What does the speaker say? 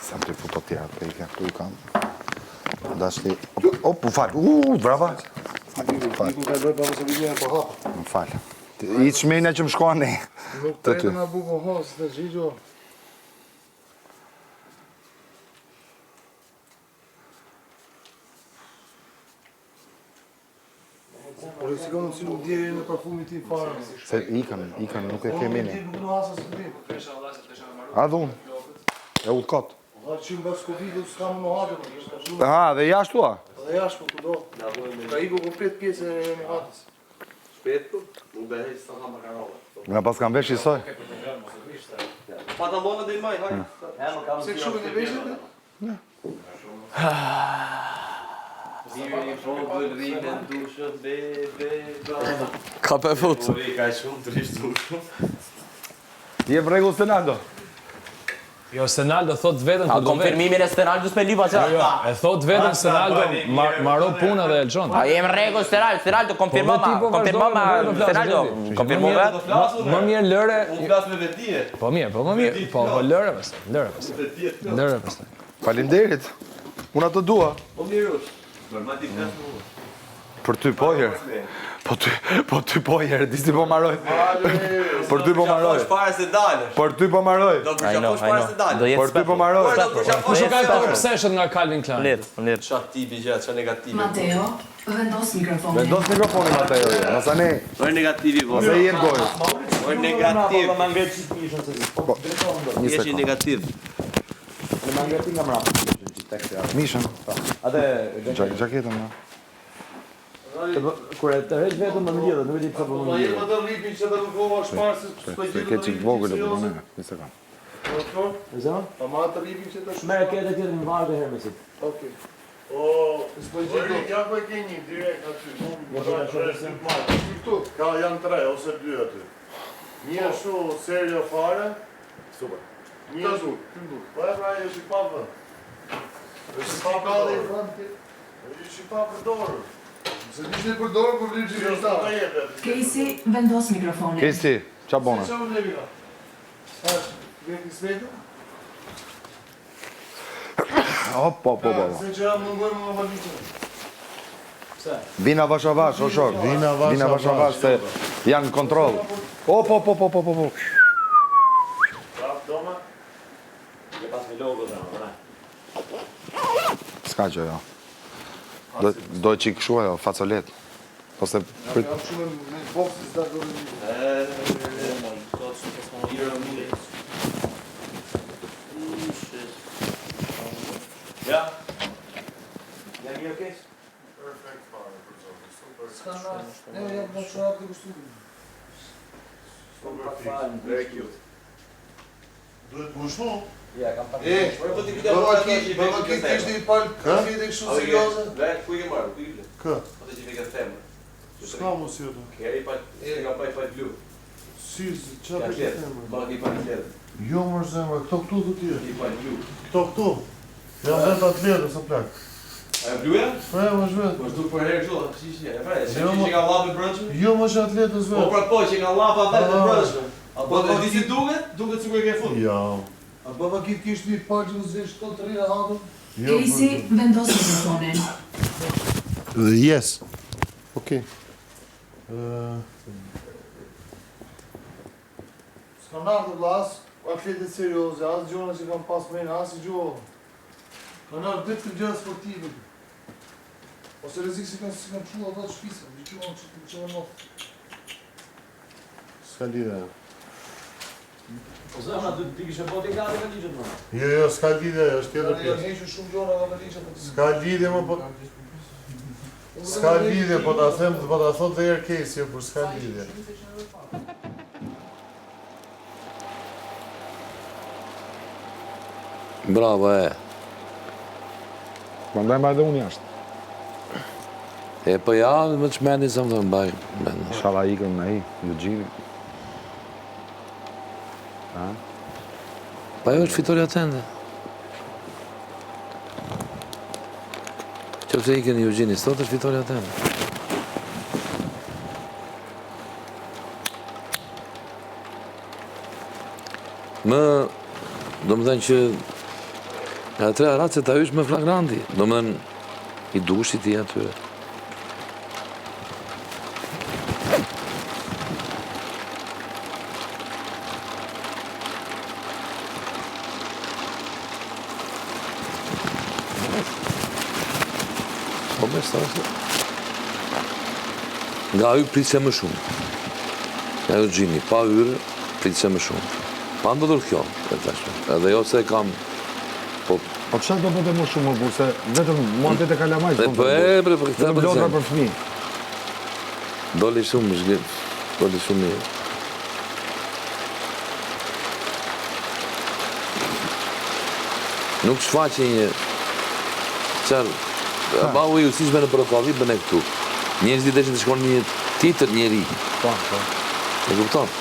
Sam të futo tjera, për i ka këtu i kam. Dashti... Op, u falë. Brava. Më falë. I të shmenja që më shkoan ne. Nuk të rejtë nga buko hasë të gjigjo. Por e si ka mundë si nuk djeri në parfumit ti fare. Se ikën, nuk e kemi ne. Nuk në hasë së të A dhun. E u të kotë. Dha që më bërë s'kovidu s'ka më në hatër. Dhe jashtë tua? Dhe jashtë po kudo. Ka iku komplet pjesë e në hatës. Shpetu, nuk behej së të hama karove. Nga pas kam vesh i soj. Pantalonët dhe i maj, hajë. Se këshume në veshët e? Ka për fut. Ka shumë të rishtë dushëm. Je vregu Stenaldo? Jo, Stenaldo thot vetëm A konfirmimin e Stenaldo s'me lipa qa? Jo, e thot vetëm Stenaldo maro puna dhe Elxon. A jem rregull Stenaldo, konfirmo Stenaldo, konfirmo vetë? Më mirë lëre... Unë flasë me vetije. Po mirë, po lëre pastaj. Falinderit. Unë atë dua. Po mirë është. Ma ti flasë me uë. Për ty po herë. Po ty po herë, disi po maroj. Për ty po maroj. Pare se dalësh. Për ty po maroj. Do të shafosh pare se dalësh. Për ty po maroj. Po shukaj të përseshët nga Calvin Klein. Lirë. Qa tipi gjatë, qa negativi. Mateo, vendos mikrofonin. Vendos mikrofonin, Mateo. Nësa ne. Ojë negativi, po. Nëse jenë gojë. Ojë negativ. Një Jeshi sekund. negativ. Mishën. Atë Gjaketën, ja. kur e të rreq vetëm më lidhet, nuk e di pse po më Ma jetë më lidhet. të rripin që të rukova shparë se Se ke qikë vogël e përdo ne. Një sekund. E zëma? Pa ma të rripin që të Me e kete tjetër në varë dhe hermesit. Okej. O, s'po gjithë. Ja ku e ke një, direkt aty. Këtu. Ka janë 3 ose 2 aty. Një ashtu serio fare. Super. Një ashtu. Po e pra është i papë. është i papë dhe i frënti. është i papë dorë. Se dishtë i për dorë, për vlim që i rësta. Casey, vendos mikrofonin. Kesi, qa bona? Se që më levika? Veti svetu? Po. Se që jam mëngojmë më valiqën. Vina vash avash, o shok. Vina vash avash, se janë kontrol. Po. Prap, doma? Je pas me logo dhe, S'ka që jo. Do e qikë shua jo, facolet. Po se... Jam shumë me boksë, s'da do në një. Ja. Ja një okej? Perfekt fare, për zotë. Super. S'ka nga... Ne, jam në shumë të kusturin. Super fix. Very cute. Duhet gushtu? Ja, kam pak. Po ti video Baba ki kishtë i palë kafit e kështu serioze? Ku i ke marrë? Ku i ke? Kë? Po të që i ke themë. S'ka mu si ato. Keri pa... Nga pa i pa blu. Si, qa për të temë? Ba i pa atletë. Jo mërë zemra, këto këtu të tjerë. I pa blu. Këtu. Jam vetë atletë, sa plak. A e bluja? Po e më shvetë. Po shtu për herë kështu, a pësi që e fare, se Jo, që ka lapë brëndshme? Jo më që atletës Po vetë. pra po, që ka lapë vetë brëndshme. Po e di si duket? Duket sikur e ke fut. Ja. A baba kitë kishtë një parë që në zesh të të rrira hatëm? Casey, vendos mikrofonin. Yes. Okej. S'ka nërë të vlas, atletet serioze, asë gjona që kam pas mrejnë, asë i gjohë. Ka nërë ditë të gjënë sportive. Ose rezik si kanë qua ato të shpisa, në qua që të në nofë. S'ka lidhe. Po zëma, ti kishe boti gati me ligjët më. Jo, s'ka lidhe, është tjetër Janë pjesë. hequr shumë gjona nga me ligjët. S'ka lidhe më po... S'ka lidhe, po ta them, po ta thot dhe herë Casey, por s'ka lidhe. Bravo, Po ndaj ma edhe unë jashtë. po ja, më të shmendi se më të mbaj. Shala ikën në i, në gjiri. Pa jo është fitoria tende. Që pëse ikën i Eugjinis, sot është fitoria tende. do më thënë që e tre ratë se ta ysh me flagranti. Do më thënë i dushit i atyre. Po me stasi. Nga hyrë pritse më shumë. Nga hyrë gjini, pa hyrë pritse më shumë. Pa ndodhur kjo, e tashme. Edhe jo se kam... Po çfarë do bëte më shumë më burr, se vetëm muhabet e kalamajt. Po për këtë për lodra për fëmijë. Doli shumë zhgjet, doli shumë mirë. Nuk shfaqe një... Qarë, ba u ju si shme në protokolli, bëne këtu. Njerëzit deshin të shkonë një titër njeri. Po. E kupton?